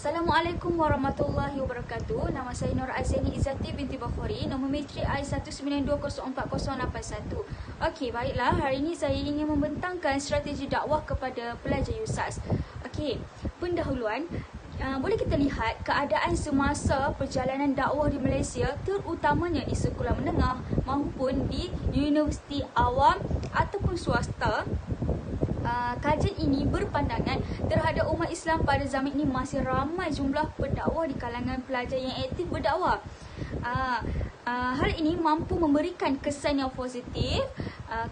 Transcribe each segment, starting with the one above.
Assalamualaikum warahmatullahi wabarakatuh. Nama saya Nur Azeni Izzati binti Bakhori. Nombor matrik I192040081. Okey, baiklah. Hari ini saya ingin membentangkan strategi dakwah kepada pelajar USAS. Okey, pendahuluan. Boleh kita lihat keadaan semasa perjalanan dakwah di Malaysia, terutamanya di sekolah menengah maupun di universiti awam ataupun swasta. Kajian ini berpandangan terhadap umat Islam pada zaman ini masih ramai jumlah pendakwah di kalangan pelajar yang aktif berdakwah. Hal ini mampu memberikan kesan yang positif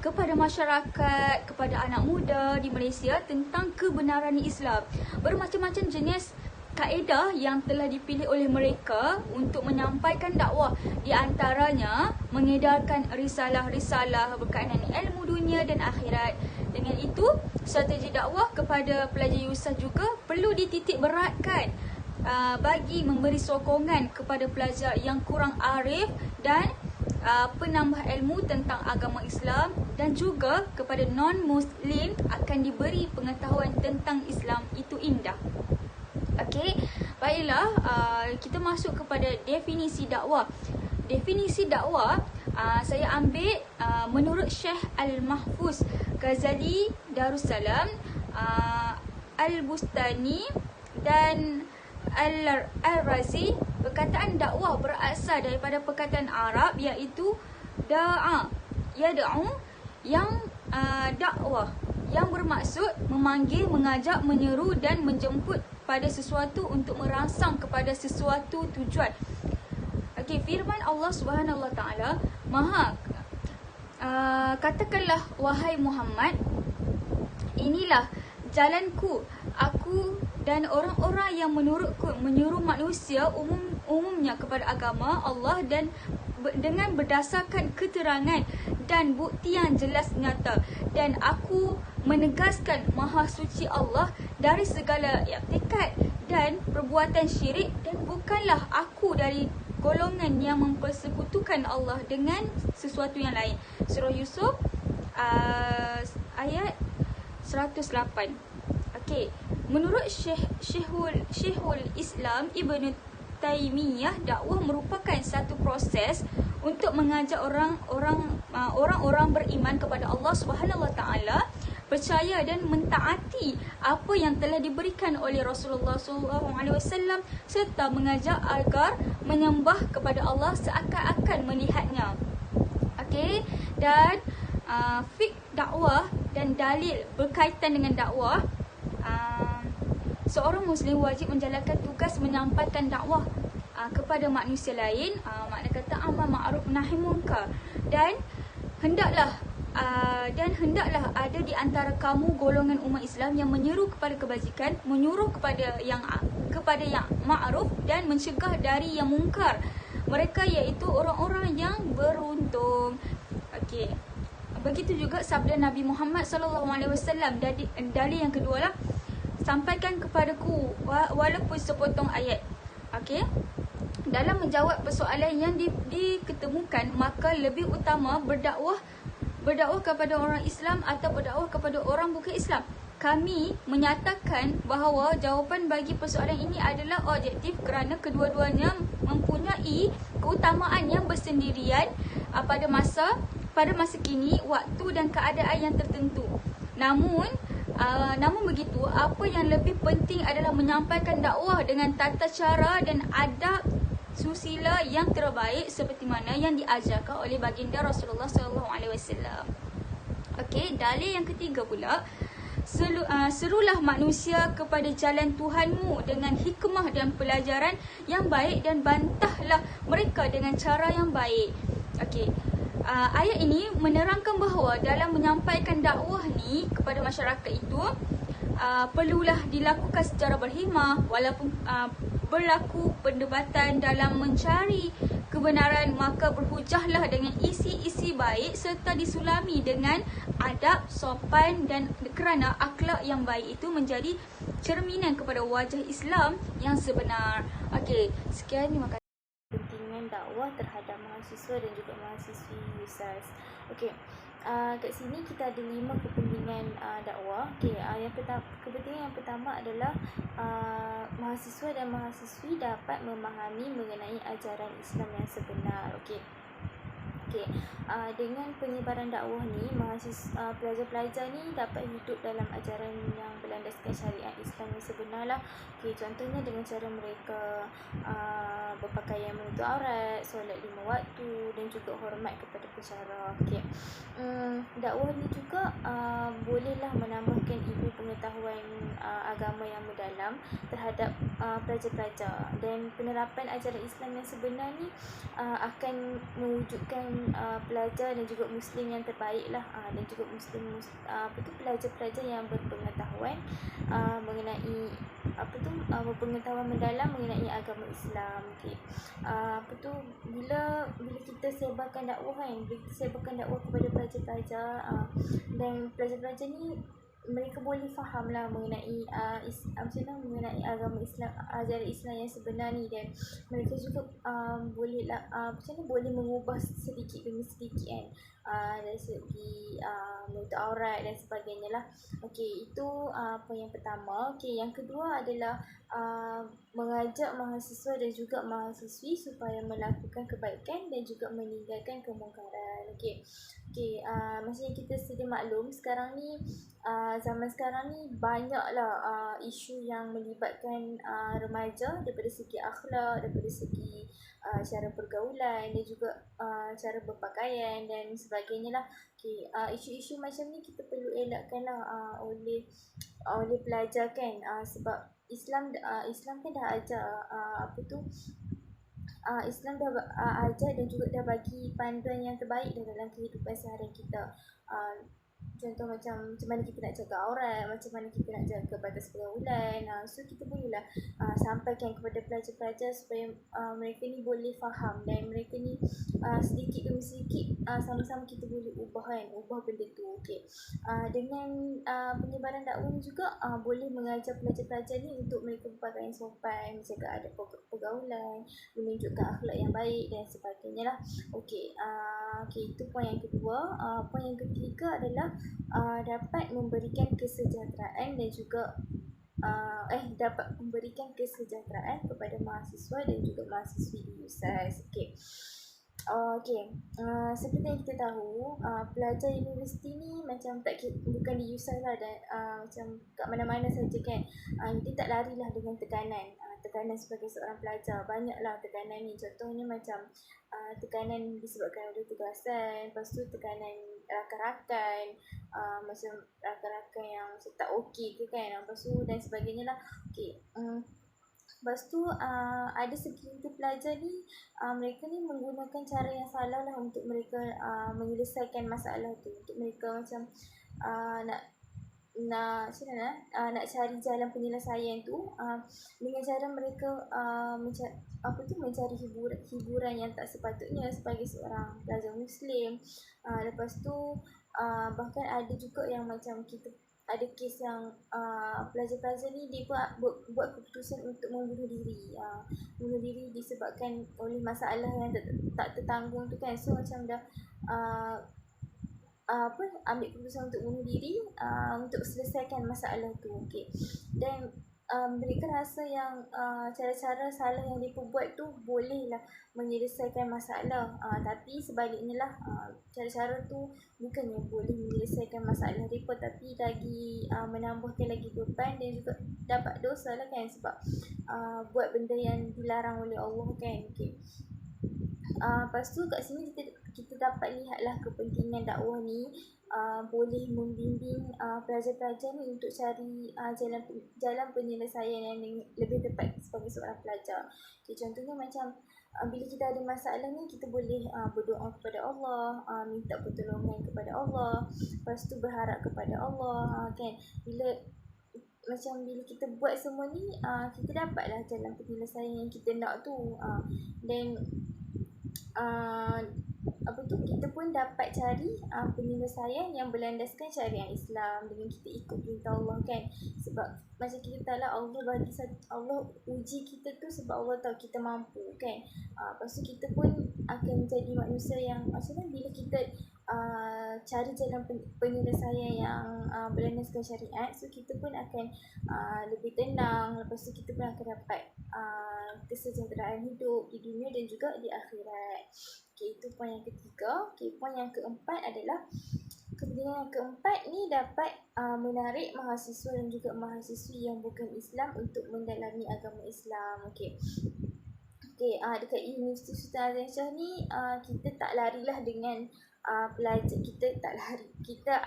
kepada masyarakat, kepada anak muda di Malaysia tentang kebenaran Islam. Bermacam-macam jenis kaedah yang telah dipilih oleh mereka untuk menyampaikan dakwah, di antaranya mengedarkan risalah-risalah berkaitan ilmu dunia dan akhirat. Dengan itu, strategi dakwah kepada pelajar USAS juga perlu dititik beratkan bagi memberi sokongan kepada pelajar yang kurang arif dan penambah ilmu tentang agama Islam, dan juga kepada non-Muslim akan diberi pengetahuan tentang Islam itu indah. Okey, baiklah, kita masuk kepada definisi dakwah. Definisi dakwah saya ambil menurut Syekh Al-Mahfuz Ghazali Darussalam, Al-Bustani dan Al-Razi. Perkataan dakwah berasal daripada perkataan Arab iaitu da'a, yad'u, yang dakwah yang bermaksud memanggil, mengajak, menyeru dan menjemput pada sesuatu untuk merangsang kepada sesuatu tujuan. Okey, firman Allah Subhanahu Wa Taala, katakanlah wahai Muhammad, inilah jalanku, aku dan orang-orang yang menurutku menyuruh manusia umumnya kepada agama Allah dan dengan berdasarkan keterangan dan bukti yang jelas nyata, dan aku menegaskan maha suci Allah dari segala i'tikad dan perbuatan syirik, dan bukanlah aku dari golongan yang mempersekutukan Allah dengan sesuatu yang lain. Surah Yusuf ayat 108. Okey, menurut Syekhul Islam Ibn Taymiyah, dakwah merupakan satu proses untuk mengajak orang-orang beriman kepada Allah Subhanahu Wa Taala, percaya dan mentaati apa yang telah diberikan oleh Rasulullah SAW, serta mengajak agar menyembah kepada Allah seakan-akan melihatnya. Okey, dan fiqh dakwah dan dalil berkaitan dengan dakwah. Seorang Muslim wajib menjalankan tugas menyampaikan dakwah kepada manusia lain, makna kata amal ma'ruf nahi munkar, dan hendaklah ada di antara kamu golongan umat Islam yang menyeru kepada kebajikan, menyuruh kepada yang ma'ruf dan mencegah dari yang mungkar. Mereka iaitu orang-orang yang beruntung. Okey. Begitu juga sabda Nabi Muhammad SAW. Dalil yang kedua lah, sampaikan kepadaku walaupun sepotong ayat. Okey. Dalam menjawab persoalan yang diketemukan, maka lebih utama berdakwah kepada orang Islam atau berdakwah kepada orang bukan Islam. Kami menyatakan bahawa jawapan bagi persoalan ini adalah objektif kerana kedua-duanya mempunyai keutamaan yang bersendirian pada masa kini, waktu dan keadaan yang tertentu. Namun begitu, apa yang lebih penting adalah menyampaikan dakwah dengan tata cara dan adab susila yang terbaik seperti mana yang diajarkan oleh baginda Rasulullah SAW. Okey, dalil yang ketiga pula, serulah manusia kepada jalan Tuhanmu dengan hikmah dan pelajaran yang baik, dan bantahlah mereka dengan cara yang baik. Okey, ayat ini menerangkan bahawa dalam menyampaikan dakwah ni kepada masyarakat itu perlulah dilakukan secara berhikmah. Walaupun berlaku perdebatan dalam mencari kebenaran, maka berhujahlah dengan isi-isi baik serta disulami dengan adab sopan, dan kerana akhlak yang baik itu menjadi cerminan kepada wajah Islam yang sebenar. Okey, sekian, terima kasih. Kepentingan dakwah terhadap mahasiswa dan juga mahasiswi USAS. Okey, kat sini kita ada 5 kepentingan dakwah. Okey, kepentingan yang pertama adalah mahasiswa dan mahasiswi dapat memahami mengenai ajaran Islam yang sebenar. Okey. Dengan penyebaran dakwah ni, pelajar-pelajar ni dapat hidup dalam ajaran yang berlandaskan syariat Islam yang sebenar lah. Contohnya dengan cara mereka berpakaian menutup aurat, solat 5 waktu dan juga hormat kepada pensyarah. Dakwah ni juga bolehlah menambahkan ilmu pengetahuan agama yang mendalam terhadap pelajar-pelajar, dan penerapan ajaran Islam yang sebenar ni akan mewujudkan pelajar dan juga muslim yang terbaik lah, dan juga pelajar-pelajar yang berpengetahuan mengenai pengetahuan mendalam mengenai agama Islam. Bila kita sebarkan dakwah kepada pelajar-pelajar, dan pelajar-pelajar ni mereka boleh faham lah mengenai mengenai agama Islam, ajaran Islam yang sebenar ni, dan mereka juga boleh mengubah sedikit demi sedikit kan, dari segi menutup aurat dan sebagainya lah. Itu poin yang pertama. Yang kedua adalah mengajak mahasiswa dan juga mahasiswi supaya melakukan kebaikan dan juga meninggalkan kemungkaran. Macam yang kita sedia maklum, sekarang ni zaman sekarang ni banyaklah isu yang melibatkan remaja daripada segi akhlak, daripada segi cara pergaulan dan juga cara berpakaian dan sebagainya lah. Isu-isu macam ni kita perlu elakkan lah oleh pelajar kan, sebab Islam kan dah ajar Islam dah ajar dan juga dah bagi panduan yang terbaik dalam kehidupan seharian kita. Contoh macam mana kita nak jaga aurat, macam mana kita nak jaga batas pergaulan. So kita bolehlah sampaikan kepada pelajar-pelajar supaya mereka ni boleh faham, dan mereka ni sedikit demi sedikit sama-sama kita boleh ubah benda tu. Dengan penyebaran dakwah ni juga boleh mengajar pelajar-pelajar ni untuk mereka berpakaian sopan, menjaga adab pergaulan, menunjukkan akhlak yang baik dan sebagainya lah. Itu poin yang kedua. Poin yang ketiga adalah dapat memberikan kesejahteraan dan juga dapat memberikan kesejahteraan kepada mahasiswa dan juga mahasiswi di USAS. Seperti yang kita tahu, pelajar universiti ni macam bukan di USAS lah, dan macam kat mana-mana saja kan, dia tak larilah dengan tekanan sebagai seorang pelajar. Banyaklah tekanan ni, contohnya macam tekanan disebabkan oleh tugasan, lepas tu tekanan rakan-rakan, macam rakan-rakan yang macam tak okey ke kan, lepas tu dan sebagainya lah. Lepas tu ada segelintir pelajar ni, mereka ni menggunakan cara yang salah lah untuk mereka menyelesaikan masalah tu, untuk mereka macam nak cari jalan penyelesaian tu dengan cara mereka mencari hiburan yang tak sepatutnya sebagai seorang pelajar muslim. Lepas tu bahkan ada juga yang macam ada kes yang pelajar-pelajar ni dia buat keputusan untuk membunuh diri disebabkan oleh masalah yang tak tertanggung tu kan. So macam dah ambil keputusan untuk bunuh diri untuk selesaikan masalah tu. Dan mereka rasa yang cara-cara salah yang mereka buat tu bolehlah menyelesaikan masalah, tapi sebaliknya lah, cara-cara tu bukannya boleh menyelesaikan masalah mereka, tapi lagi menambahkan lagi beban dan juga dapat dosa lah kan, sebab buat benda yang dilarang oleh Allah kan. Lepas tu kat sini kita dapat lihatlah kepentingan dakwah ni boleh membimbing pelajar-pelajar ni untuk cari jalan penyelesaian yang lebih tepat sebagai seorang pelajar. Contohnya macam bila kita ada masalah ni, kita boleh berdoa kepada Allah, minta pertolongan kepada Allah, lepas tu berharap kepada Allah kan. Bila kita buat semua ni, kita dapatlah jalan penyelesaian yang kita nak tu, dan kita pun dapat cari penyelesaian yang berlandaskan syariat Islam dengan kita ikut perintah Allah kan. Sebab macam kita tahu lah, Allah uji kita tu sebab Allah tahu kita mampu kan. Lepas tu kita pun akan jadi manusia yang macam mana bila kita cari jalan penyelesaian yang berlandaskan syariat. So kita pun akan lebih tenang. Lepas tu kita pun akan dapat kesejahteraan hidup di dunia dan juga di akhirat. Okay, itu poin yang ketiga. Okay, poin yang keempat adalah kepentingan yang keempat ni dapat menarik mahasiswa dan juga mahasiswi yang bukan Islam untuk mendalami agama Islam. Okay. Okay, dekat Universiti Sultan Azlan Shah ni kita tak larilah dengan pelajar, kita tak lari, kita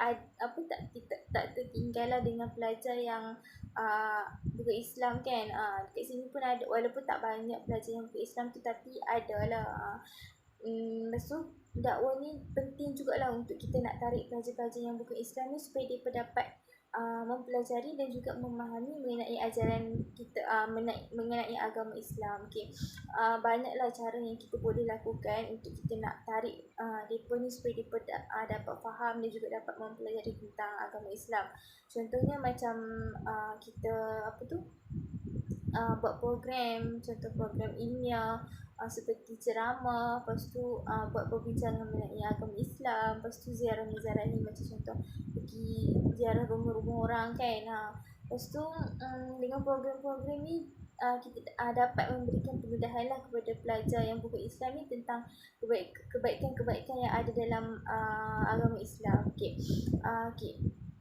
tak tertinggal lah dengan pelajar yang bukan Islam kan. Dekat sini pun ada, walaupun tak banyak pelajar yang bukan Islam tu, tapi ada lah. Lepas tu dakwah ni penting jugalah untuk kita nak tarik pelajar-pelajar yang bukan Islam ni supaya mereka dapat mempelajari dan juga memahami mengenai ajaran kita, mengenai agama Islam. Okay. Banyaklah cara yang kita boleh lakukan untuk kita nak tarik mereka ni supaya mereka dapat faham dan juga dapat mempelajari tentang agama Islam. Contohnya macam kita buat program, contoh program ilmiah seperti ceramah, lepas tu buat perbincangan mengenai agama Islam, lepas tu ziarah-ziarah ni macam contoh pergi ziarah rumah-rumah orang kan. Lepas tu dengan program-program ni kita dapat memberikan kemudahan lah kepada pelajar yang bukan Islam ni tentang kebaikan-kebaikan yang ada dalam agama Islam. Okay.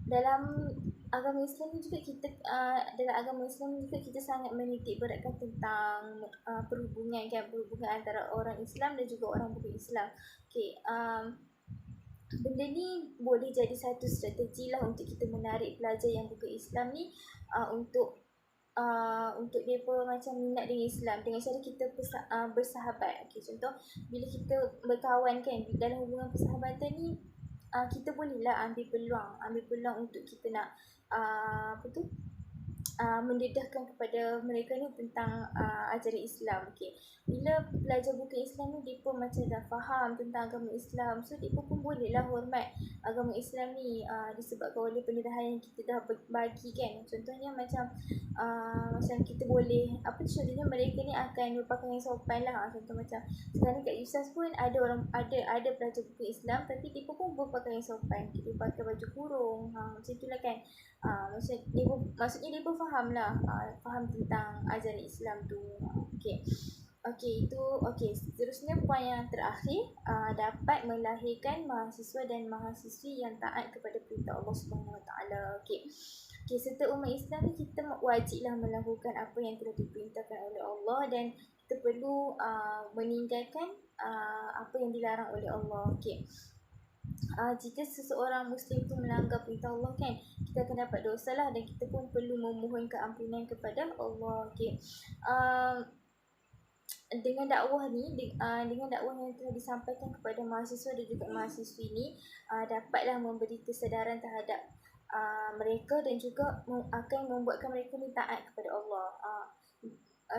Dalam agama Islam ni juga kita sangat menitik beratkan tentang perhubungan antara orang Islam dan juga orang bukan Islam. Okay. Benda ni boleh jadi satu strategi lah untuk kita menarik pelajar yang bukan Islam ni untuk mereka macam minat dengan Islam dengan cara kita bersahabat. Okay, contoh bila kita berkawan kan, dalam hubungan persahabatan ni kita bolehlah ambil peluang untuk kita nak mendedahkan kepada mereka ni tentang ajaran Islam. Okay. Bila pelajar bukan Islam ni, mereka macam dah faham tentang agama Islam, so mereka pun bolehlah hormat agama Islam ni disebabkan oleh penyerahan yang kita dah bagi kan. Contohnya macam kita boleh contohnya mereka ni akan berpakaian sopan lah. Contoh macam sekarang kat USAS pun ada pelajar bukan Islam tapi mereka pun berpakaian sopan. Kita pakai baju kurung, macam itulah kan. Maksudnya dia pun faham lah, faham tentang ajaran Islam tu. Seterusnya poin yang terakhir, dapat melahirkan mahasiswa dan mahasiswi yang taat kepada perintah Allah Subhanahu Wa Taala. Serta umat Islam ni kita wajiblah melakukan apa yang telah diperintahkan oleh Allah dan kita perlu meninggalkan apa yang dilarang oleh Allah. Jika seseorang Muslim tu melanggar perintah Allah kan, kita akan dapat dosa lah dan kita pun perlu memohon keampunan kepada Allah. Dengan dakwah yang telah disampaikan kepada mahasiswa dan juga mahasiswi ni dapatlah memberi kesedaran terhadap mereka dan juga akan membuatkan mereka ni taat kepada Allah.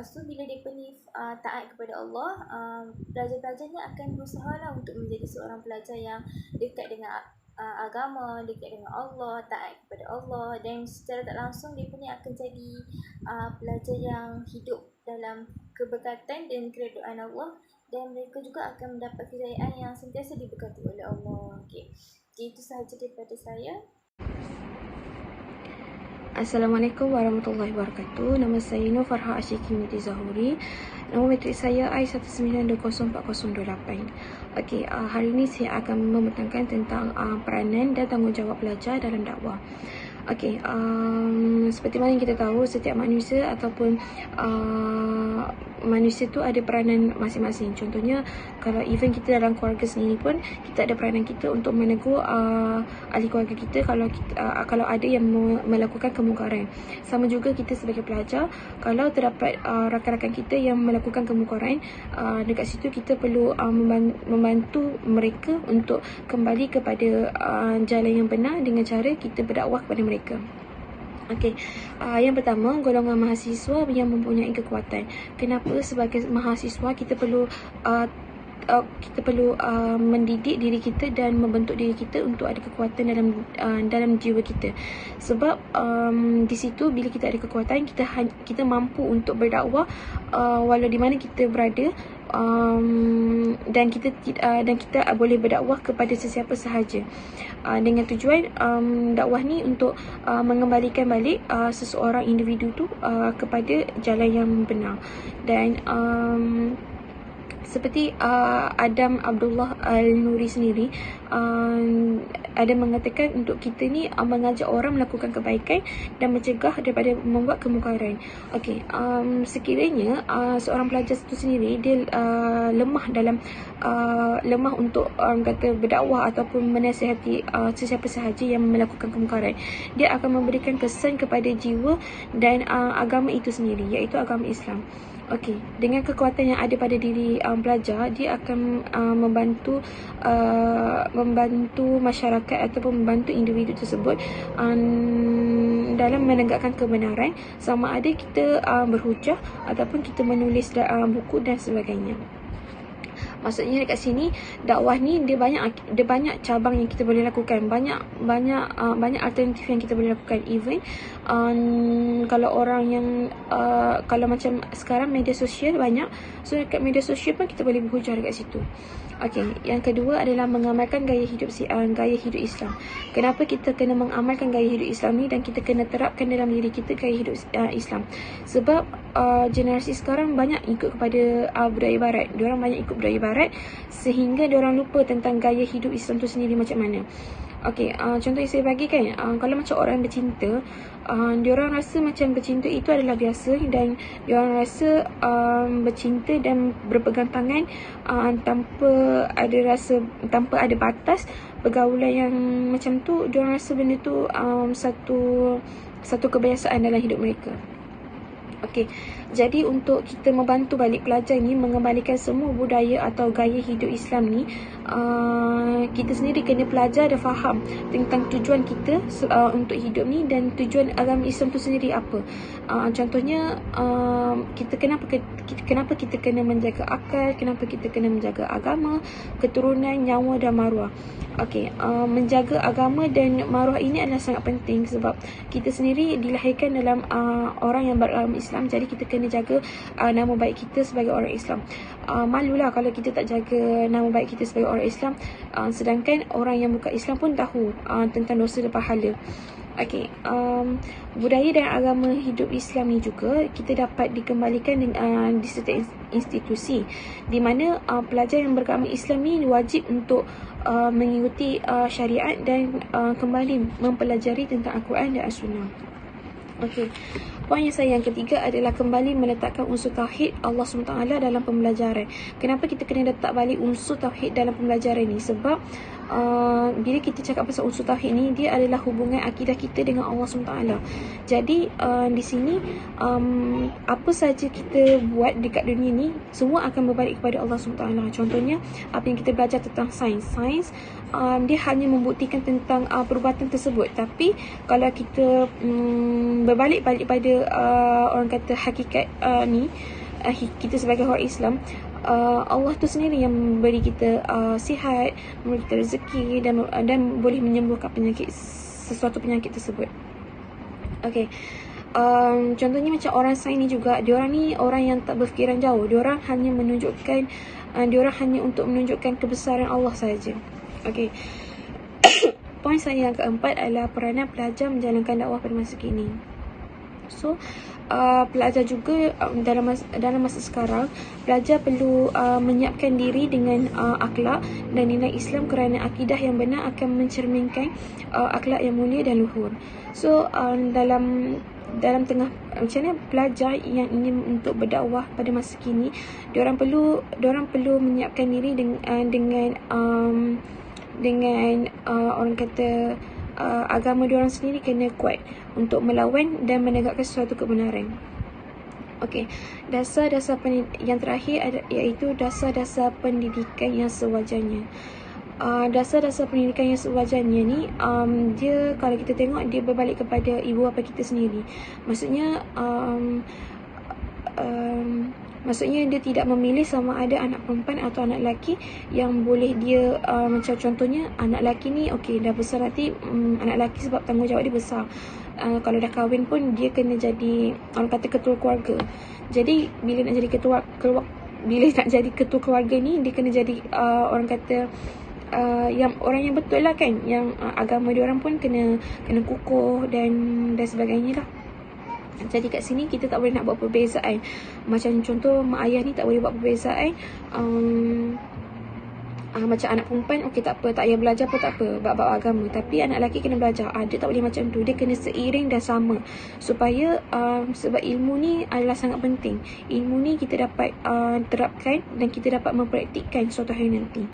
So bila mereka ni taat kepada Allah, pelajar-pelajar ni akan berusaha lah untuk menjadi seorang pelajar yang dekat dengan agama, dekat dengan Allah, taat kepada Allah, dan secara tak langsung mereka ni akan jadi pelajar yang hidup dalam keberkatan dan keredaan Allah, dan mereka juga akan mendapat kejayaan yang sentiasa diberkati oleh Allah. Itu sahaja daripada saya. Assalamualaikum warahmatullahi wabarakatuh. Nama saya Nur Farha Asyiki Miti Zahuri. Nombor matrik saya I19204028. Hari ini saya akan membentangkan tentang peranan dan tanggungjawab pelajar dalam dakwah. Seperti mana yang kita tahu, setiap manusia ataupun manusia tu ada peranan masing-masing. Contohnya, kalau even kita dalam keluarga sendiri pun, kita ada peranan kita untuk menegur ahli keluarga kita kalau ada yang melakukan kemungkaran. Sama juga kita sebagai pelajar, kalau terdapat rakan-rakan kita yang melakukan kemungkaran, dekat situ kita perlu membantu mereka untuk kembali kepada jalan yang benar dengan cara kita berdakwah kepada mereka. Yang pertama, golongan mahasiswa yang mempunyai kekuatan. Kenapa sebagai mahasiswa kita perlu kita perlu mendidik diri kita dan membentuk diri kita untuk ada kekuatan dalam jiwa kita. Sebab di situ bila kita ada kekuatan, kita mampu untuk berdakwah walau di mana kita berada, dan kita boleh berdakwah kepada sesiapa sahaja, dengan tujuan dakwah ni untuk mengembalikan balik seseorang individu tu kepada jalan yang benar. Dan seperti Adam Abdullah Al-Nuri sendiri ada mengatakan untuk kita ni mengajak orang melakukan kebaikan dan mencegah daripada membuat kemungkaran. Okey, sekiranya seorang pelajar itu sendiri dia lemah untuk kata berdakwah ataupun menasihati sesiapa sahaja yang melakukan kemungkaran, dia akan memberikan kesan kepada jiwa dan agama itu sendiri, iaitu agama Islam. Okey, dengan kekuatan yang ada pada diri pelajar, dia akan membantu masyarakat ataupun membantu individu tersebut dalam menegakkan kebenaran, sama ada kita berhujah ataupun kita menulis buku dan sebagainya. Maksudnya dekat sini dakwah ni dia banyak cabang yang kita boleh lakukan, banyak alternatif yang kita boleh lakukan. Even kalau orang yang kalau macam sekarang media sosial banyak, so dekat media sosial pun kita boleh berhujah dekat situ. Okey, yang kedua adalah mengamalkan gaya hidup Islam. Kenapa kita kena mengamalkan gaya hidup Islam ni dan kita kena terapkan dalam diri kita gaya hidup Islam? Sebab generasi sekarang banyak ikut kepada budaya barat. Diorang banyak ikut budaya barat sehingga diorang lupa tentang gaya hidup Islam tu sendiri macam mana. Okey, contoh yang saya bagi kan, kalau macam orang bercinta, diorang rasa macam bercinta itu adalah biasa, dan diorang rasa bercinta dan berpegang tangan tanpa ada batas pergaulan yang macam tu, diorang rasa benda tu satu kebiasaan dalam hidup mereka. Okey, jadi untuk kita membantu balik pelajar ni mengembalikan semua budaya atau gaya hidup Islam ni, kita sendiri kena belajar dan faham tentang tujuan kita untuk hidup ni dan tujuan agama Islam tu sendiri apa. Contohnya kenapa kita kena menjaga akal, kenapa kita kena menjaga agama, keturunan, nyawa dan maruah. Okey, menjaga agama dan maruah ini adalah sangat penting sebab kita sendiri dilahirkan dalam orang yang beragama Islam, jadi kita kena jaga nama baik kita sebagai orang Islam. Malulah kalau kita tak jaga nama baik kita sebagai orang Islam, sedangkan orang yang bukan Islam pun tahu tentang dosa dan pahala. Okey, budaya dan agama hidup Islam ni juga kita dapat dikembalikan di setiap institusi, di mana pelajar yang beragama Islam ni wajib untuk mengikuti syariat dan kembali mempelajari tentang Al-Quran dan As-Sunnah. Okey, poin yang ketiga adalah kembali meletakkan unsur tauhid Allah SWT dalam pembelajaran. Kenapa kita kena letak balik unsur tauhid dalam pembelajaran ni? Sebab bila kita cakap pasal unsur tauhid ni, dia adalah hubungan akidah kita dengan Allah SWT. Jadi di sini apa saja kita buat dekat dunia ni, semua akan berbalik kepada Allah SWT. Contohnya apa yang kita belajar tentang sains, dia hanya membuktikan tentang perubatan tersebut. Tapi kalau kita berbalik pada orang kata hakikat ni, kita sebagai orang Islam, Allah tu sendiri yang memberi kita sihat, memberi kita rezeki dan boleh menyembuhkan sesuatu penyakit tersebut. Okey, contohnya macam orang sains ni juga, diorang ni orang yang tak berfikiran jauh. Diorang hanya untuk menunjukkan kebesaran Allah sahaja. Okey. Poin saya yang keempat adalah peranan pelajar menjalankan dakwah pada masa kini. So, pelajar juga dalam masa sekarang, pelajar perlu menyiapkan diri dengan akhlak dan nilai Islam, kerana akidah yang benar akan mencerminkan akhlak yang mulia dan luhur. So, dalam tengah macam mana pelajar yang ingin untuk berdakwah pada masa kini, diorang perlu menyiapkan diri dengan orang kata agama diorang sendiri kena kuat untuk melawan dan menegakkan sesuatu kebenaran. Okey, dasar-dasar yang terakhir iaitu dasar-dasar pendidikan yang sewajarnya. Dasar-dasar pendidikan yang sewajarnya ni, dia kalau kita tengok, dia berbalik kepada ibu bapa kita sendiri. Maksudnya Maksudnya dia tidak memilih sama ada anak perempuan atau anak lelaki yang boleh dia macam contohnya anak lelaki ni okey dah besar nanti anak lelaki sebab tanggungjawab dia besar. Kalau dah kahwin pun dia kena jadi orang kata ketua keluarga. Jadi bila nak jadi ketua keluarga ni dia kena jadi orang kata yang orang yang betul lah kan, yang agama dia orang pun kena kukuh dan sebagainya lah. Jadi kat sini kita tak boleh nak buat perbezaan. Macam contoh mak ayah ni tak boleh buat perbezaan. Macam anak perempuan okey tak apa, tak payah belajar pun tak apa bab agama, tapi anak lelaki kena belajar. Dia tak boleh macam tu, dia kena seiring dan sama supaya sebab ilmu ni adalah sangat penting. Ilmu ni kita dapat terapkan dan kita dapat mempraktikkan suatu hari nanti.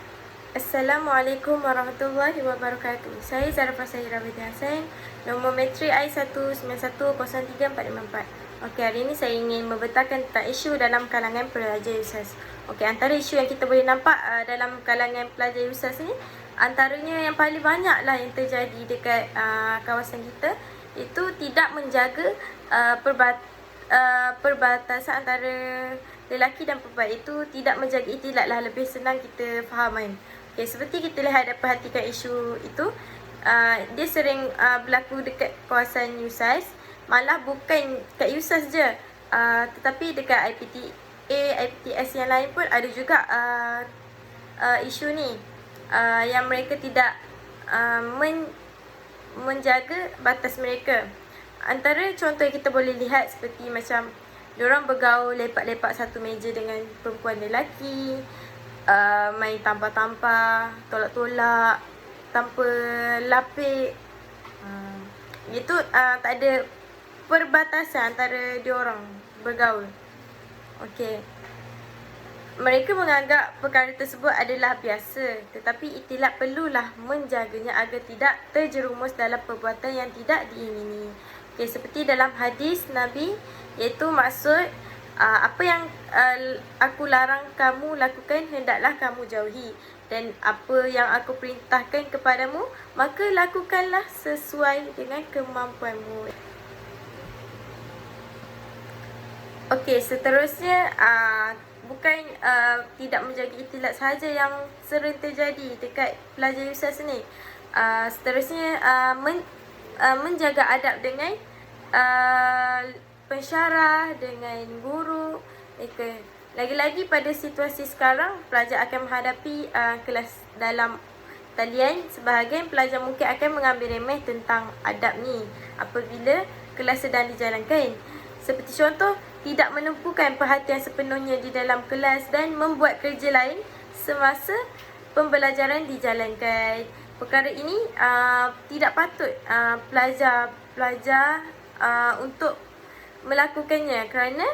Assalamualaikum warahmatullahi wabarakatuh. Saya Zara Prasayira binti Hassan, nombor matrik I1910345. Okey, hari ini saya ingin membentangkan tentang isu dalam kalangan pelajar USAS. Okey, antara isu yang kita boleh nampak dalam kalangan pelajar USAS ni, antaranya yang paling banyak lah yang terjadi dekat kawasan kita, itu tidak menjaga perbatasan antara lelaki dan perempuan. Itu tidak menjaga ikhtilat lah, lebih senang kita faham kan. Okay, seperti kita lihat dan perhatikan isu itu, dia sering berlaku dekat kawasan USAS. Malah bukan kat USAS je, tetapi dekat IPTA, IPTS yang lain pun ada juga isu ni, yang mereka tidak menjaga batas mereka. Antara contoh yang kita boleh lihat seperti macam diorang bergaul lepak-lepak satu meja dengan perempuan lelaki, main tampar-tampar, tolak-tolak tanpa lapik. Itu tak ada perbatasan antara diorang bergaul. Okey. Mereka menganggap perkara tersebut adalah biasa, tetapi ikhtilat perlulah menjaganya agar tidak terjerumus dalam perbuatan yang tidak diingini. Okey, seperti dalam hadis Nabi, iaitu maksud apa yang aku larang kamu lakukan hendaklah kamu jauhi, dan apa yang aku perintahkan kepadamu maka lakukanlah sesuai dengan kemampuanmu. Okey, seterusnya bukan tidak menjaga ikhtilat sahaja yang sering terjadi dekat pelajar USAS ni. Seterusnya menjaga adab dengan pensyarah, dengan guru mereka. Lagi-lagi pada situasi sekarang, pelajar akan menghadapi kelas dalam talian. Sebahagian pelajar mungkin akan mengambil remeh tentang adab ni apabila kelas sedang dijalankan. Seperti contoh, tidak menumpukan perhatian sepenuhnya di dalam kelas dan membuat kerja lain semasa pembelajaran dijalankan. Perkara ini tidak patut pelajar untuk melakukannya, kerana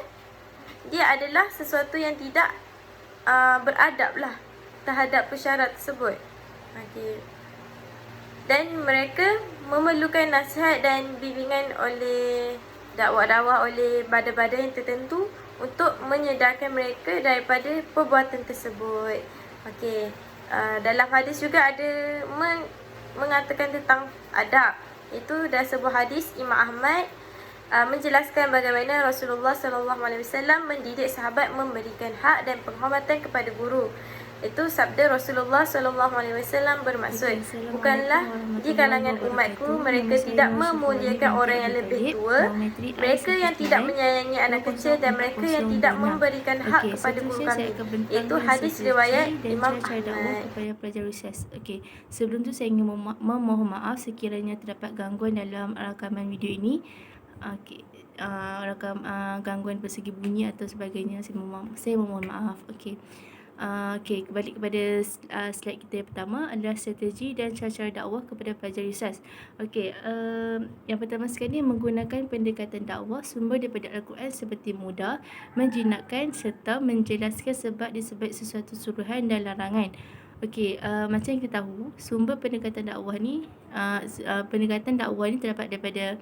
dia adalah sesuatu yang tidak beradab lah terhadap persyarat tersebut. Okay. Dan mereka memerlukan nasihat dan bimbingan oleh dakwah-dakwah, oleh badan-badan yang tertentu untuk menyedarkan mereka daripada perbuatan tersebut. Okey. Dalam hadis juga ada mengatakan tentang adab. Itu dalam sebuah hadis Imam Ahmad menjelaskan bagaimana Rasulullah SAW mendidik sahabat memberikan hak dan penghormatan kepada guru. Itu sabda Rasulullah SAW bermaksud, bukanlah di kalangan umatku mereka tidak memuliakan orang yang lebih tua, mereka yang tidak menyayangi anak kecil, dan mereka yang tidak memberikan hak kepada guru kami. Itu hadis riwayat Imam Ahmad. Kepada pelajar USAS. Okey, sebelum tu saya ingin memohon maaf sekiranya terdapat gangguan dalam rakaman video ini. Okey, gangguan persegi bunyi atau sebagainya, saya memohon maaf. Okey. Okey, kembali kepada slide kita yang pertama adalah strategi dan cara-cara dakwah kepada pelajar USAS. Okey, yang pertama sekali menggunakan pendekatan dakwah sumber daripada Al-Quran seperti mudah, menjinakkan serta menjelaskan sebab disebab sesuatu suruhan dan larangan. Okey, macam yang kita tahu, sumber pendekatan dakwah ni terdapat daripada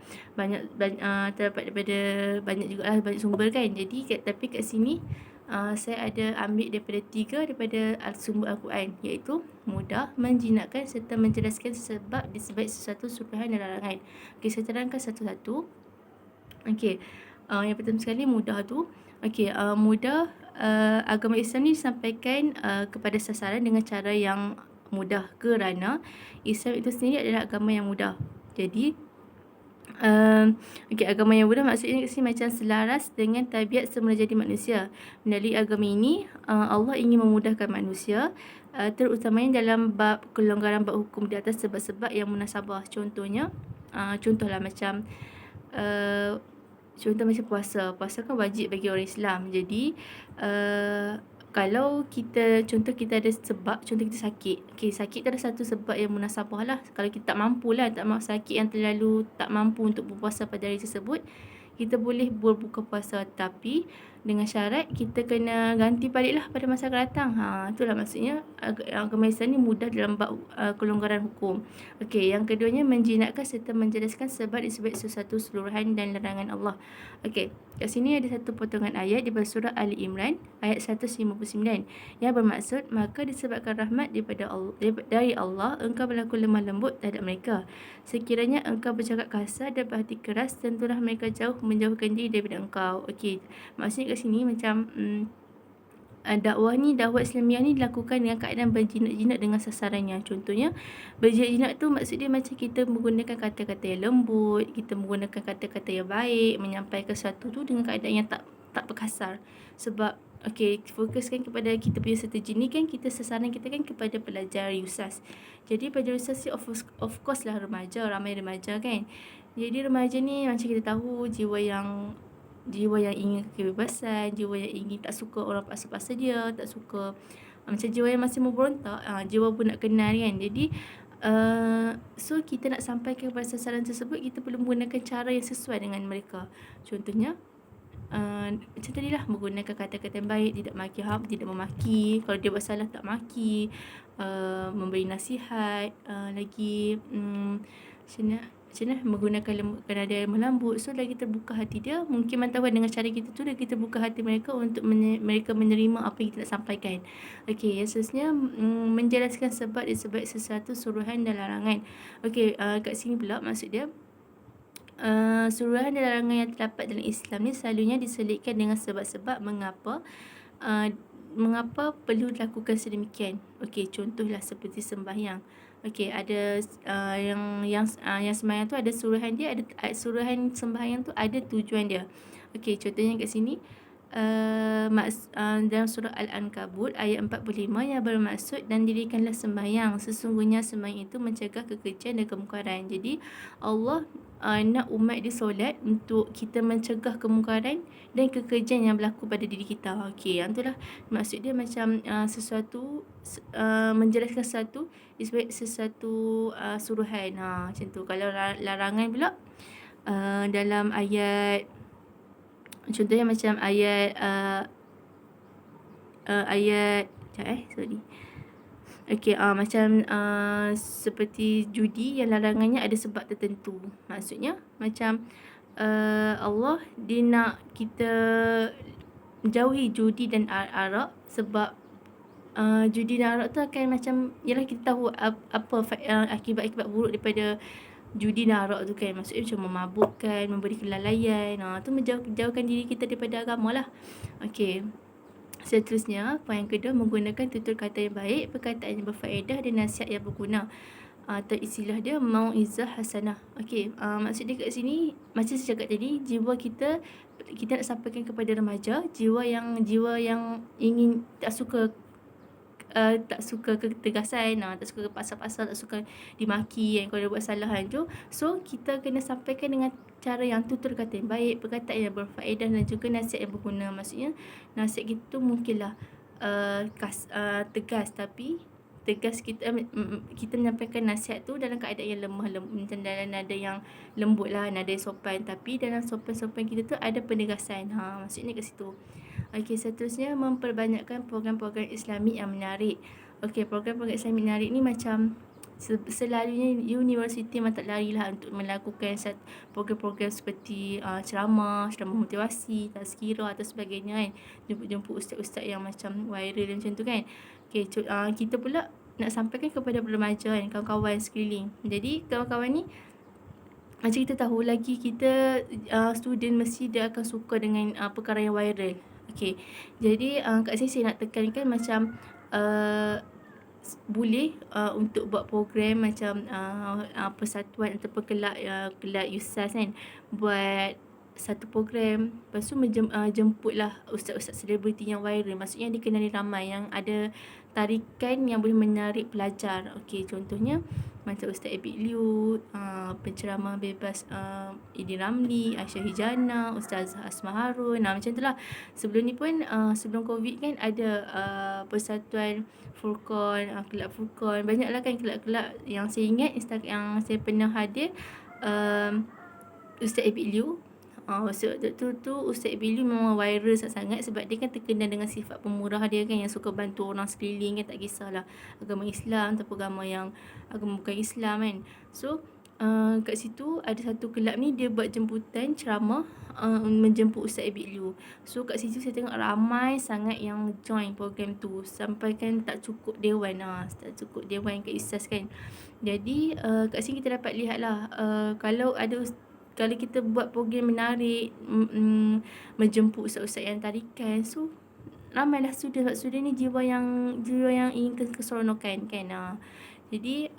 banyak jugalah, banyak sumber kan. Jadi tapi kat sini saya ada ambil daripada 3 daripada sumber Al-Quran, iaitu mudah, menjinakkan serta menjelaskan sebab disebab sesuatu suruhan dan larangan. Okey, saya terangkan satu-satu. Okey, Yang pertama sekali mudah tu. Okey, mudah, agama Islam ni disampaikan kepada sasaran dengan cara yang mudah kerana Islam itu sendiri adalah agama yang mudah. Jadi okey, agama yang mudah maksudnya kat sini macam selaras dengan tabiat semula jadi manusia. Melalui agama ini, Allah ingin memudahkan manusia, terutamanya dalam bab kelonggaran bab hukum di atas sebab-sebab yang munasabah. Contohnya, contohlah macam contoh macam puasa. Puasa kan wajib bagi orang Islam. Jadi kalau kita, contoh kita ada sebab, contoh kita sakit. Okey, sakit tu ada satu sebab yang munasabah lah. Kalau kita tak mampu lah, sakit yang terlalu tak mampu untuk berpuasa pada hari tersebut, kita boleh berbuka puasa. Tapi dengan syarat kita kena ganti balik lah pada masa akan datang. Itulah maksudnya agama Islam ni mudah dalam bab kelonggaran hukum. Okey, yang keduanya menjinakkan serta menjelaskan sebab disebut sesuatu seluruhan dan larangan Allah. Okey, kat sini ada satu potongan ayat daripada surah Ali Imran ayat 159 yang bermaksud, maka disebabkan rahmat dari Allah engkau berlaku lemah lembut terhadap mereka. Sekiranya engkau bercakap kasar dan berhati keras, tentulah mereka menjauhkan diri daripada engkau. Okey, maksudnya kat sini macam dakwah Islamiah ni dilakukan dengan keadaan berjinak-jinak dengan sasarannya. Contohnya, berjinak-jinak tu maksud dia macam kita menggunakan kata-kata yang lembut, kita menggunakan kata-kata yang baik, menyampaikan sesuatu tu dengan keadaan yang tak berkasar. Sebab okey, fokuskan kepada kita punya strategi ni kan, kita sasaran kita kan kepada pelajar USAS. Jadi pelajar USAS ni of course lah remaja, ramai remaja kan. Jadi remaja ni macam kita tahu jiwa yang ingin kebebasan, jiwa yang ingin tak suka orang paksa-paksa dia, tak suka macam jiwa yang masih memberontak, jiwa pun nak kenal kan. Jadi so kita nak sampaikan kepada sasaran tersebut, kita perlu menggunakan cara yang sesuai dengan mereka. Contohnya macam tadi lah, menggunakan kata-kata yang baik, tidak memaki, kalau dia buat salah tak maki, memberi nasihat, lagi macam mana menggunakan nada yang melambut, so lagi terbuka hati dia. Mungkin mantawan dengan cara kita tu lagi terbuka hati mereka untuk mereka menerima apa yang kita nak sampaikan. Okey, yang seterusnya menjelaskan sebab disebab sesuatu suruhan dan larangan. Okey, kat sini pula maksud dia suruhan dan larangan yang terdapat dalam Islam ni selalunya diselitkan dengan sebab-sebab mengapa perlu dilakukan sedemikian. Okey, contohlah seperti sembahyang. Okey, ada yang sembahyang tu ada suruhan dia, ada suruhan sembahyang tu ada tujuan dia. Okey, contohnya kat sini dalam surah Al-Ankabut ayat 45 yang bermaksud, dan dirikanlah sembahyang, sesungguhnya sembahyang itu mencegah kekejian dan kemungkaran. Jadi Allah nak umat dia solat untuk kita mencegah kemungkaran dan kekejian yang berlaku pada diri kita. Okey, yang itulah maksud dia macam sesuatu menjelaskan sesuatu suruhan. Macam tu. Kalau larangan pula dalam ayat, contohnya macam ayat Okey, macam seperti judi yang larangannya ada sebab tertentu. Maksudnya macam Allah dia nak kita jauhi judi dan arak, sebab judi dan arak tu akan macam, yalah kita tahu apa akibat-akibat buruk daripada judi dan arak tu kan. Maksudnya macam memabukkan, memberi kelalaian, tu menjauhkan diri kita daripada agama lah. Okey, seterusnya poin yang kedua, menggunakan tutur kata yang baik, perkataan yang berfaedah dan nasihat yang berguna, atau istilah dia mau'izah hasanah. Okey, maksud dia kat sini macam saya cakap tadi, jiwa kita nak sampaikan kepada remaja, jiwa yang ingin tak suka ketegasan, tak suka pasal-pasal, tak suka dimaki kan kalau dia buat kesalahan tu. So kita kena sampaikan dengan cara yang tutur kata yang baik, perkataan yang berfaedah dan juga nasihat yang berguna. Maksudnya nasihat kita mungkinlah tegas, tapi kita menyampaikan nasihat tu dalam keadaan yang lemah lembut, dalam nada yang lembut lah, nada yang sopan, tapi dalam sopan-sopan kita tu ada penegasan. Maksudnya kat situ. Okey, seterusnya memperbanyakkan program-program Islami yang menarik. Okey, program-program Islami menarik ni macam selalunya universiti memang tak larilah untuk melakukan program-program seperti ceramah motivasi, tazkirah atau sebagainya kan. Jemput ustaz-ustaz yang macam viral macam tu kan. Okey, kita pula nak sampaikan kepada remaja kan, kawan-kawan sekeliling. Jadi kawan-kawan ni macam kita tahu lagi kita student mesti dia akan suka dengan perkara yang viral. Okey. Jadi kat sini saya nak tekankan macam boleh untuk buat program macam persatuan ataupun kelab USAS kan, buat satu program, lepas tu jemputlah ustaz-ustaz selebriti yang viral, maksudnya dikenali ramai, yang ada tarikan yang boleh menarik pelajar. Okey, contohnya macam Ustaz Abid Liu, penceramah bebas Idin Ramli, Aisyah Hijana, Ustaz Asma Harun, macam tu lah. Sebelum ni pun sebelum Covid kan ada persatuan Furqan, kelab Furqan, banyaklah kan kelab-kelab yang saya ingat yang saya pernah hadir. Ustaz Abid Liu, waktu tu Ustaz Abid Liu memang viral sangat sebab dia kan terkenal dengan sifat pemurah dia kan, yang suka bantu orang sekeliling kan, tak kisahlah agama Islam ataupun agama bukan Islam kan. So kat situ ada satu kelab ni dia buat jemputan ceramah menjemput Ustaz Abid Liu. So kat situ saya tengok ramai sangat yang join program tu, sampai kan tak cukup dewan kat USAS kan. Jadi kat sini kita dapat lihat lah, kalau kita buat program menarik, menjemput ustaz-ustaz yang tarikan, so ramailah student ni jiwa yang ingin keseronokan kan. Jadi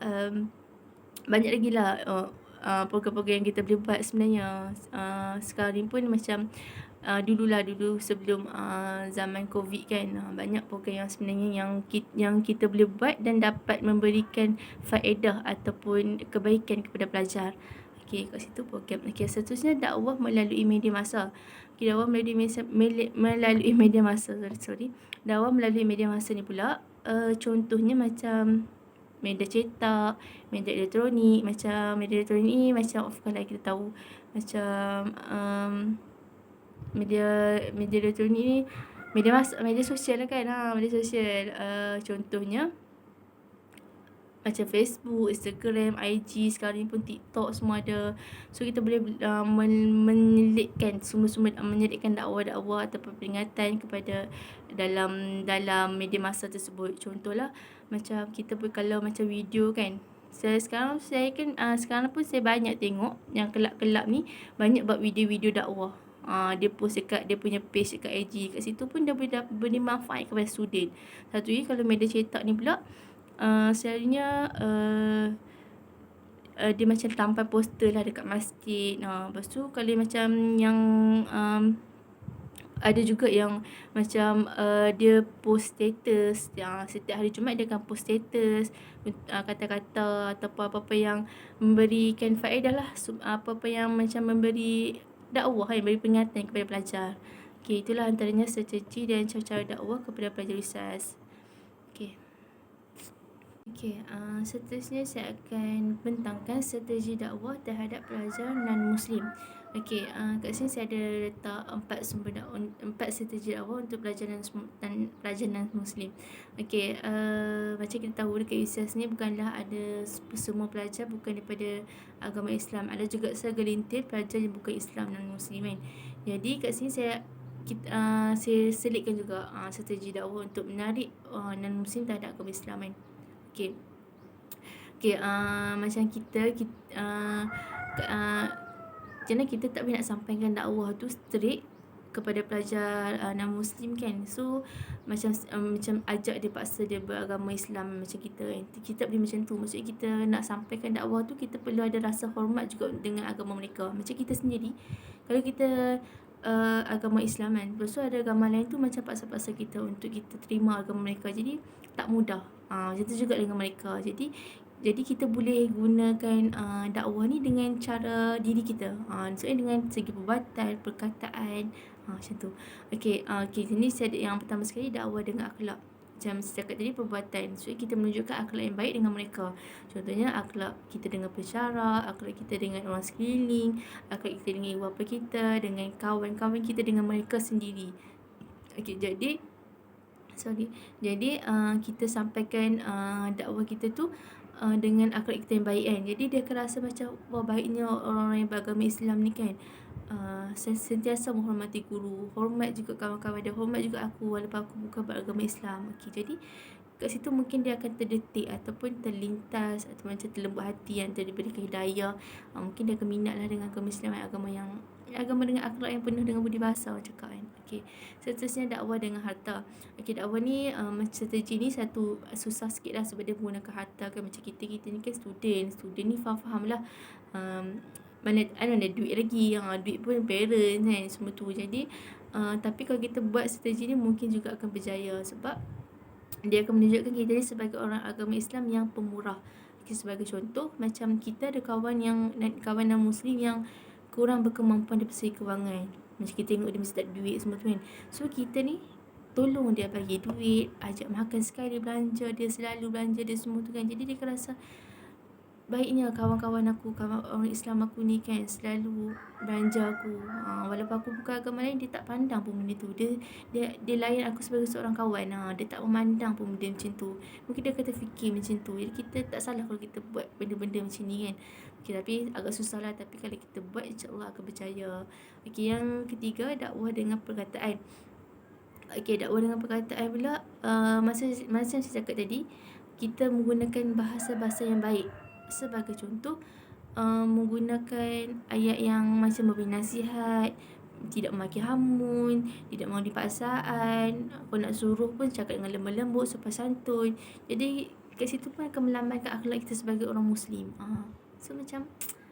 banyak lagi lah program-program yang kita boleh buat sebenarnya. Sekarang ni pun macam dulu sebelum zaman Covid kan, banyak program yang sebenarnya yang kita boleh buat dan dapat memberikan faedah ataupun kebaikan kepada pelajar. Okey, kat situ program. Okey, seterusnya dakwah melalui media masa. Okey, dakwah melalui media masa. Dakwah melalui media masa ni pula contohnya macam media cetak, media elektronik. Macam media elektronik ni macam kalau kita tahu macam media elektronik ni media sosial lah kan. Media sosial contohnya macam Facebook, Instagram, IG, sekarang ni pun TikTok semua ada. So kita boleh menyelitkan menyelitkan dakwah-dakwah ataupun peringatan kepada dalam media masa tersebut. Contohlah macam kita kalau macam video kan, sekarang pun saya banyak tengok yang kelab-kelab ni banyak buat video-video dakwah. Dia post dekat dia punya page dekat IG. Kat situ pun dia boleh manfaat kepada student. Satu lagi, kalau media cetak ni pula selalunya dia macam tampal poster lah dekat masjid. Lepas tu kalau macam yang ada juga yang macam dia post status, setiap hari Jumaat dia akan post status kata-kata ataupun apa-apa yang memberikan faedah lah, apa-apa yang macam memberi dakwah, memberi peringatan kepada pelajar. Okey, itulah antaranya strategi dan cara-cara dakwah kepada pelajar USAS. Okey, seterusnya saya akan bentangkan strategi dakwah terhadap pelajar non-Muslim. Okey, kat sini saya ada letak 4 strategi dakwah untuk pelajar non-Muslim. Okey, macam kita tahu dekat USAS ni bukanlah ada semua pelajar bukan daripada agama Islam. Ada juga segelintir pelajar yang bukan Islam non-Muslim kan. Jadi kat sini saya selitkan juga strategi dakwah untuk menarik non-Muslim terhadap agama Islam kan. Okey, macam kita macam mana kita tak boleh nak sampaikan dakwah tu straight kepada pelajar non-Muslim kan. So macam ajak dia, paksa dia beragama Islam macam kita kan. Kita boleh macam tu. Maksudnya kita nak sampaikan dakwah tu, kita perlu ada rasa hormat juga dengan agama mereka. Macam kita sendiri, kalau kita agama Islam kan, lepas tu ada agama lain tu macam paksa-paksa kita untuk kita terima agama mereka, jadi tak mudah. Macam tu juga dengan mereka. Jadi kita boleh gunakan dakwah ni dengan cara diri kita. Maksudnya dengan segi perbuatan, perkataan, macam tu. Okey, sini saya ada yang pertama sekali, dakwah dengan akhlak. Macam saya cakap tadi, perbuatan. So kita menunjukkan akhlak yang baik dengan mereka. Contohnya akhlak kita dengan pensyarah, akhlak kita dengan orang sekeliling, akhlak kita dengan ibu bapa kita, dengan kawan-kawan kita, dengan mereka sendiri. Okey, jadi kita sampaikan dakwah kita tu dengan akhlak kita yang baik kan. Jadi dia akan rasa macam, wah, baiknya orang-orang yang beragama Islam ni kan, sentiasa menghormati guru, hormat juga kawan-kawan dia, hormat juga aku walaupun aku bukan beragama Islam. Okey, jadi kat situ mungkin dia akan terdetik ataupun terlintas atau macam terlembut hati yang diberikan hidayah. Mungkin dia akan minat lah dengan agama Islam, agama dengan akhlak yang penuh dengan budi bahasa orang cakap kan. Okey. Seterusnya dakwah dengan harta. Okey, dakwah ni strategi ni satu susah sikit lah sebab dia menggunakan harta kan. Macam kita ni kan student ni faham lah. Mana ada duit lagi, duit pun parents kan semua tu. Jadi tapi kalau kita buat strategi ni mungkin juga akan berjaya sebab dia akan menunjukkan kita ni sebagai orang agama Islam yang pemurah. Okay, sebagai contoh, macam kita ada kawan non-Muslim yang kurang berkemampuan dari segi kewangan. Macam kita tengok dia mesti tak ada duit semua tu kan. So kita ni tolong dia bagi duit, ajak makan sekali belanja, dia selalu belanja dia semua tu kan. Jadi dia akan rasa baiknya kawan-kawan aku, kawan orang Islam aku ni kan selalu belanja aku. Walaupun aku bukan agama lain, dia tak pandang pun benda tu. Dia layan aku sebagai seorang kawan. Dia tak memandang pun benda macam tu. Mungkin dia akan terfikir macam tu. Jadi kita tak salah kalau kita buat benda-benda macam ni kan. Okay, tapi agak susah lah. Tapi kalau kita buat, insyaAllah akan berjaya. Okay, yang ketiga, dakwah dengan perkataan. Okay, dakwah dengan perkataan pula, macam saya cakap tadi, kita menggunakan bahasa-bahasa yang baik. Sebagai contoh, menggunakan ayat yang macam memberi nasihat, tidak memaki hamun, tidak mau dipaksaan. Kalau nak suruh pun cakap dengan lembut-lembut, sopan santun. Jadi kat situ pun akan melambangkan akhlak kita sebagai orang Muslim. So macam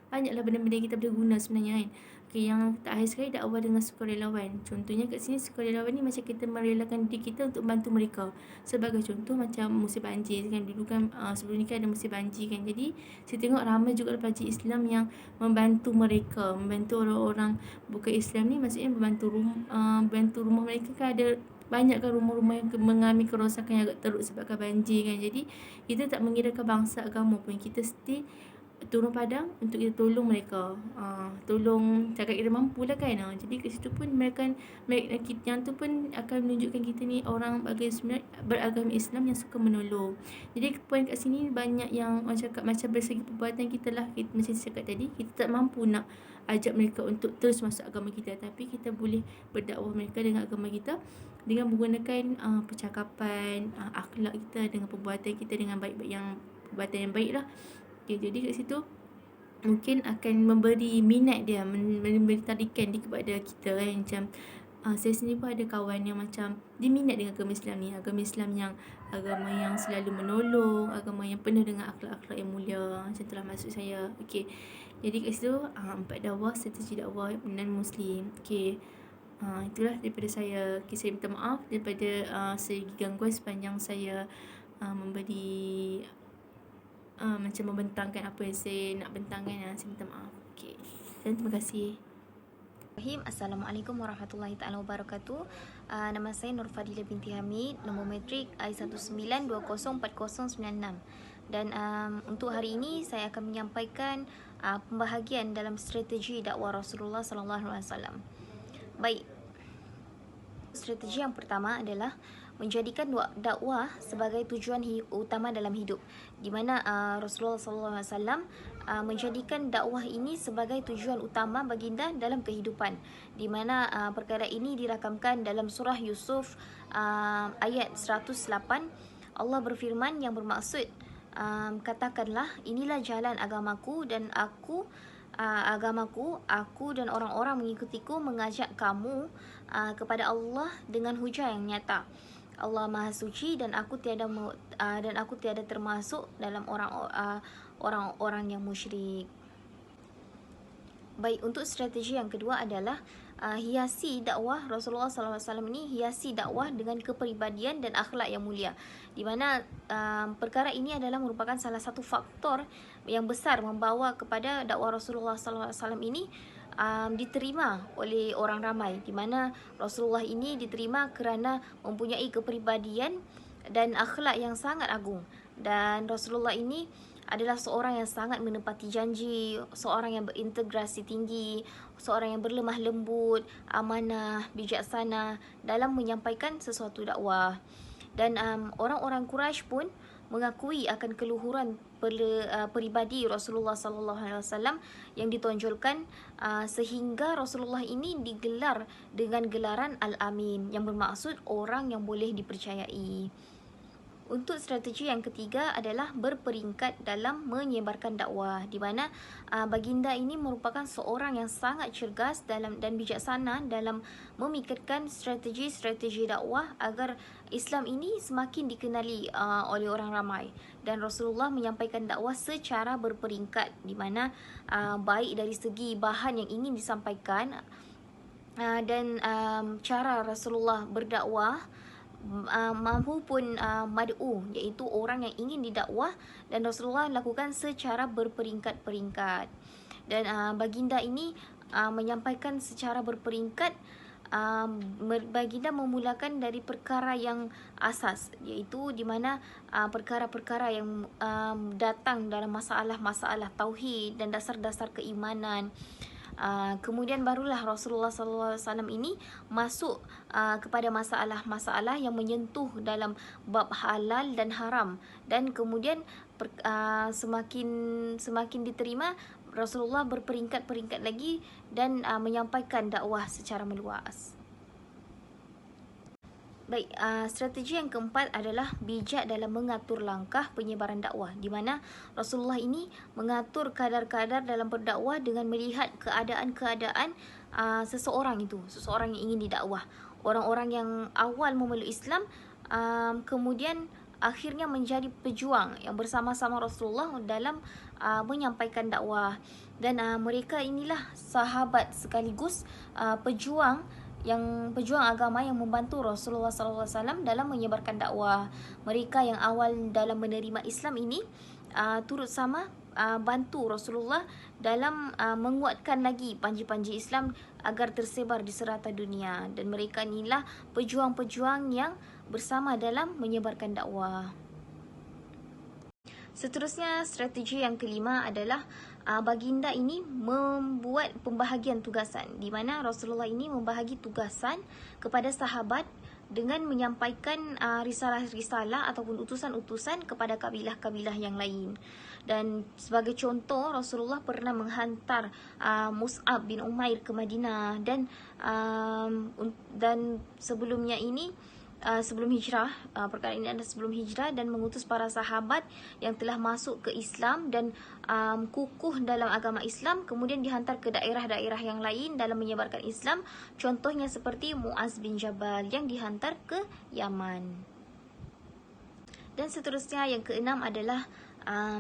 banyaklah benda-benda yang kita boleh guna sebenarnya kan. Okay, yang terakhir sekali, dakwah dengan sukarelawan. Contohnya kat sini sukarelawan ni macam kita merelakan diri kita untuk bantu mereka. Sebagai contoh macam musim banjir kan. Dulu kan sebelum ni kan ada musim banjir kan. Jadi saya tengok ramai juga pelajar Islam yang membantu mereka, membantu orang-orang bukan Islam ni. Maksudnya bantu rumah mereka kan ada banyak kan rumah-rumah yang mengalami kerosakan yang agak teruk sebabkan banjir kan. Jadi kita tak mengirakan bangsa agama pun, kita still turun padang untuk kita tolong mereka, tolong cakap kita mampu lah kan. Jadi kat situ pun mereka yang tu pun akan menunjukkan kita ni orang beragama Islam yang suka menolong. Jadi poin kat sini banyak yang orang cakap macam dari segi perbuatan kita lah, macam saya cakap tadi, kita tak mampu nak ajak mereka untuk terus masuk agama kita, tapi kita boleh berdakwah mereka dengan agama kita dengan menggunakan percakapan, akhlak kita, dengan perbuatan kita dengan perbuatan yang baik lah. Okay, jadi kat situ mungkin akan memberi minat dia, memberi tarikan dia kepada kita kan. Macam saya sendiri pun ada kawan yang macam dia minat dengan agama Islam ni, agama Islam yang agama yang selalu menolong, agama yang penuh dengan akhlak-akhlak yang mulia. Macam itulah maksud saya. Okay, jadi kat situ 4 dakwah, strategi dakwah non-Muslim. Okay, itulah daripada saya. Okay, saya minta maaf daripada segi gangguan sepanjang saya memberi macam membentangkan apa yang saya nak bentangkan. Saya minta maaf. Okay, dan terima kasih. Assalamualaikum warahmatullahi taala wabarakatuh. Nama saya Nur Fadilah binti Hamid, nombor matrik I19204096. Dan untuk hari ini saya akan menyampaikan pembahagian dalam strategi dakwah Rasulullah sallallahu alaihi wasallam. Baik. Strategi yang pertama adalah menjadikan dakwah sebagai tujuan utama dalam hidup, di mana Rasulullah SAW menjadikan dakwah ini sebagai tujuan utama baginda dalam kehidupan, di mana perkara ini dirakamkan dalam surah Yusuf ayat 108. Allah berfirman yang bermaksud, katakanlah inilah jalan agamaku dan aku dan orang-orang mengikutiku mengajak kamu kepada Allah dengan hujah yang nyata. Allah Maha Suci dan aku tiada termasuk dalam orang-orang yang musyrik. Baik, untuk strategi yang kedua adalah hiasi dakwah Rasulullah SAW ini, hiasi dakwah dengan kepribadian dan akhlak yang mulia, di mana perkara ini adalah merupakan salah satu faktor yang besar membawa kepada dakwah Rasulullah SAW ini diterima oleh orang ramai, di mana Rasulullah ini diterima kerana mempunyai kepribadian dan akhlak yang sangat agung. Dan Rasulullah ini adalah seorang yang sangat menepati janji, seorang yang berintegrasi tinggi, seorang yang berlemah lembut, amanah, bijaksana dalam menyampaikan sesuatu dakwah. Dan orang-orang Quraisy pun mengakui akan keluhuran peribadi Rasulullah SAW yang ditonjolkan, sehingga Rasulullah ini digelar dengan gelaran Al-Amin, yang bermaksud orang yang boleh dipercayai. Untuk strategi yang ketiga adalah berperingkat dalam menyebarkan dakwah, di mana baginda ini merupakan seorang yang sangat cergas dan bijaksana dalam memikirkan strategi-strategi dakwah agar Islam ini semakin dikenali oleh orang ramai. Dan Rasulullah menyampaikan dakwah secara berperingkat, di mana baik dari segi bahan yang ingin disampaikan dan cara Rasulullah berdakwah maupun mad'u, iaitu orang yang ingin didakwah, dan Rasulullah lakukan secara berperingkat-peringkat. Dan baginda ini menyampaikan secara berperingkat. Baginda memulakan dari perkara yang asas, iaitu di mana perkara-perkara yang datang dalam masalah-masalah tauhid dan dasar-dasar keimanan. Kemudian barulah Rasulullah SAW ini masuk kepada masalah-masalah yang menyentuh dalam bab halal dan haram, dan kemudian semakin diterima, Rasulullah berperingkat-peringkat lagi dan menyampaikan dakwah secara meluas. Baik, strategi yang keempat adalah bijak dalam mengatur langkah penyebaran dakwah, di mana Rasulullah ini mengatur kadar-kadar dalam berdakwah dengan melihat keadaan-keadaan seseorang yang ingin didakwah. Orang-orang yang awal memeluk Islam kemudian akhirnya menjadi pejuang yang bersama-sama Rasulullah dalam menyampaikan dakwah, dan mereka inilah sahabat sekaligus pejuang agama yang membantu Rasulullah SAW dalam menyebarkan dakwah. Mereka yang awal dalam menerima Islam ini turut sama bantu Rasulullah dalam menguatkan lagi panji-panji Islam agar tersebar di serata dunia, dan mereka inilah pejuang-pejuang yang bersama dalam menyebarkan dakwah. Seterusnya, strategi yang kelima adalah baginda ini membuat pembahagian tugasan, di mana Rasulullah ini membahagi tugasan kepada sahabat dengan menyampaikan risalah-risalah ataupun utusan-utusan kepada kabilah-kabilah yang lain. Dan sebagai contoh, Rasulullah pernah menghantar Mus'ab bin Umair ke Madinah, dan sebelumnya ini sebelum hijrah, perkara ini adalah sebelum hijrah, dan mengutus para sahabat yang telah masuk ke Islam dan kukuh dalam agama Islam, kemudian dihantar ke daerah-daerah yang lain dalam menyebarkan Islam. Contohnya seperti Muaz bin Jabal yang dihantar ke Yaman. Dan seterusnya, yang keenam adalah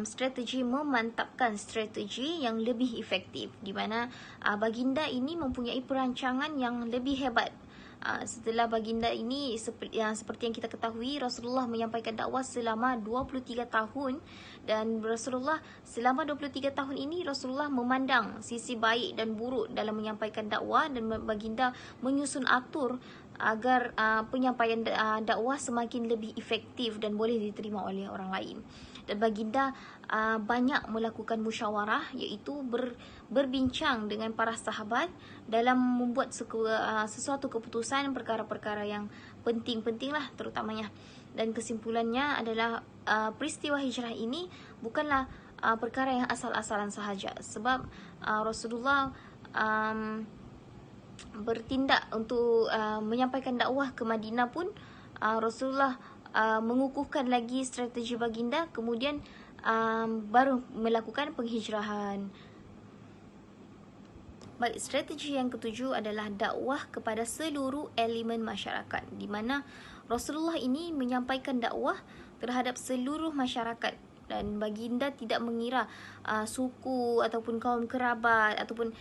strategi memantapkan strategi yang lebih efektif, di mana baginda ini mempunyai perancangan yang lebih hebat. Setelah baginda ini, seperti yang kita ketahui, Rasulullah menyampaikan dakwah selama 23 tahun, dan Rasulullah selama 23 tahun ini Rasulullah memandang sisi baik dan buruk dalam menyampaikan dakwah, dan baginda menyusun atur agar penyampaian dakwah semakin lebih efektif dan boleh diterima oleh orang lain. Dan baginda banyak melakukan musyawarah, iaitu berbincang dengan para sahabat dalam membuat sesuatu keputusan perkara-perkara yang penting-penting lah terutamanya. Dan kesimpulannya adalah peristiwa hijrah ini bukanlah perkara yang asal-asalan sahaja, sebab Rasulullah bertindak untuk menyampaikan dakwah ke Madinah pun Rasulullah mengukuhkan lagi strategi baginda, kemudian baru melakukan penghijrahan. Baik, strategi yang ketujuh adalah dakwah kepada seluruh elemen masyarakat, di mana Rasulullah ini menyampaikan dakwah terhadap seluruh masyarakat, dan baginda tidak mengira suku ataupun kaum kerabat ataupun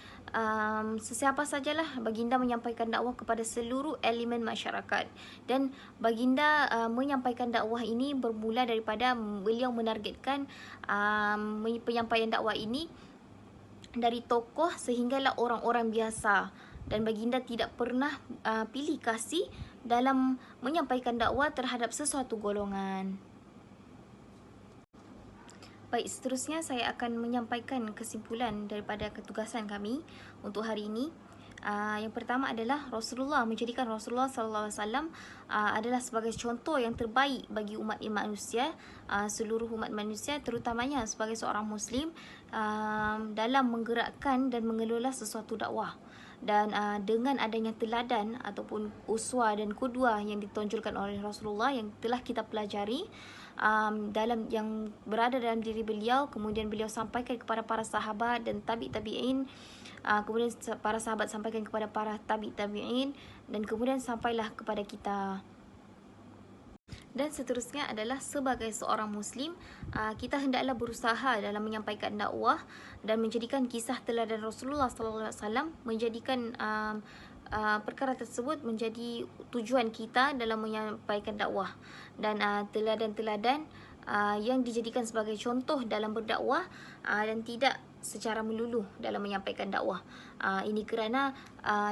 sesiapa sajalah. Baginda menyampaikan dakwah kepada seluruh elemen masyarakat, dan baginda menyampaikan dakwah ini bermula daripada beliau menargetkan penyampaian dakwah ini dari tokoh sehinggalah orang-orang biasa, dan baginda tidak pernah pilih kasih dalam menyampaikan dakwah terhadap sesuatu golongan. Baik, seterusnya saya akan menyampaikan kesimpulan daripada ketugasan kami untuk hari ini. Yang pertama adalah Rasulullah menjadikan Rasulullah SAW adalah sebagai contoh yang terbaik bagi umat manusia, seluruh umat manusia, terutamanya sebagai seorang Muslim dalam menggerakkan dan mengelola sesuatu dakwah. Dan dengan adanya teladan ataupun uswah dan qudwah yang ditonjolkan oleh Rasulullah yang telah kita pelajari dalam yang berada dalam diri beliau, kemudian beliau sampaikan kepada para sahabat dan tabi'in, kemudian para sahabat sampaikan kepada para tabi'in, dan kemudian sampailah kepada kita. Dan seterusnya adalah sebagai seorang Muslim, kita hendaklah berusaha dalam menyampaikan dakwah dan menjadikan kisah teladan Rasulullah SAW menjadikan perkara tersebut menjadi tujuan kita dalam menyampaikan dakwah. Dan teladan-teladan yang dijadikan sebagai contoh dalam berdakwah dan tidak secara melulu dalam menyampaikan dakwah. Ini kerana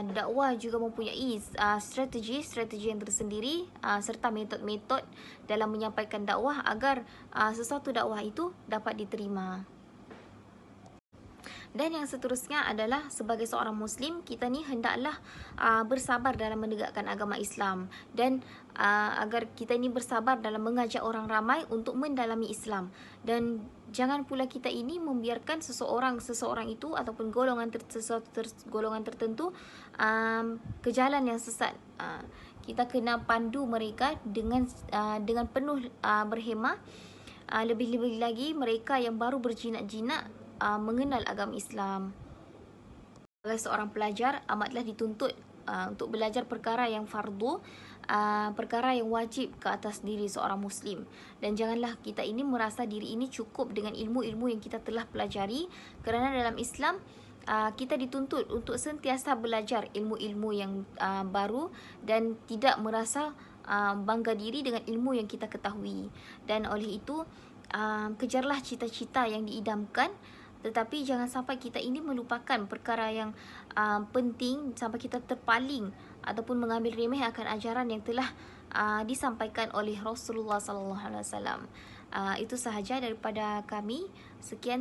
dakwah juga mempunyai strategi yang tersendiri serta metod-metod dalam menyampaikan dakwah agar sesuatu dakwah itu dapat diterima. Dan yang seterusnya adalah sebagai seorang Muslim, kita ni hendaklah bersabar dalam menegakkan agama Islam, dan agar kita ni bersabar dalam mengajak orang ramai untuk mendalami Islam. Dan jangan pula kita ini membiarkan seseorang itu ataupun golongan tertentu ke jalan yang sesat. Kita kena pandu mereka dengan penuh berhemah. Lebih-lebih lagi mereka yang baru berjinak-jinak mengenal agama Islam. Sebagai seorang pelajar, amatlah dituntut untuk belajar perkara yang fardu, perkara yang wajib ke atas diri seorang Muslim. Dan janganlah kita ini merasa diri ini cukup dengan ilmu-ilmu yang kita telah pelajari, kerana dalam Islam kita dituntut untuk sentiasa belajar ilmu-ilmu yang baru dan tidak merasa bangga diri dengan ilmu yang kita ketahui. Dan oleh itu, kejarlah cita-cita yang diidamkan, tetapi jangan sampai kita ini melupakan perkara yang penting sampai kita terpaling ataupun mengambil remeh akan ajaran yang telah disampaikan oleh Rasulullah SAW. Itu sahaja daripada kami. Sekian.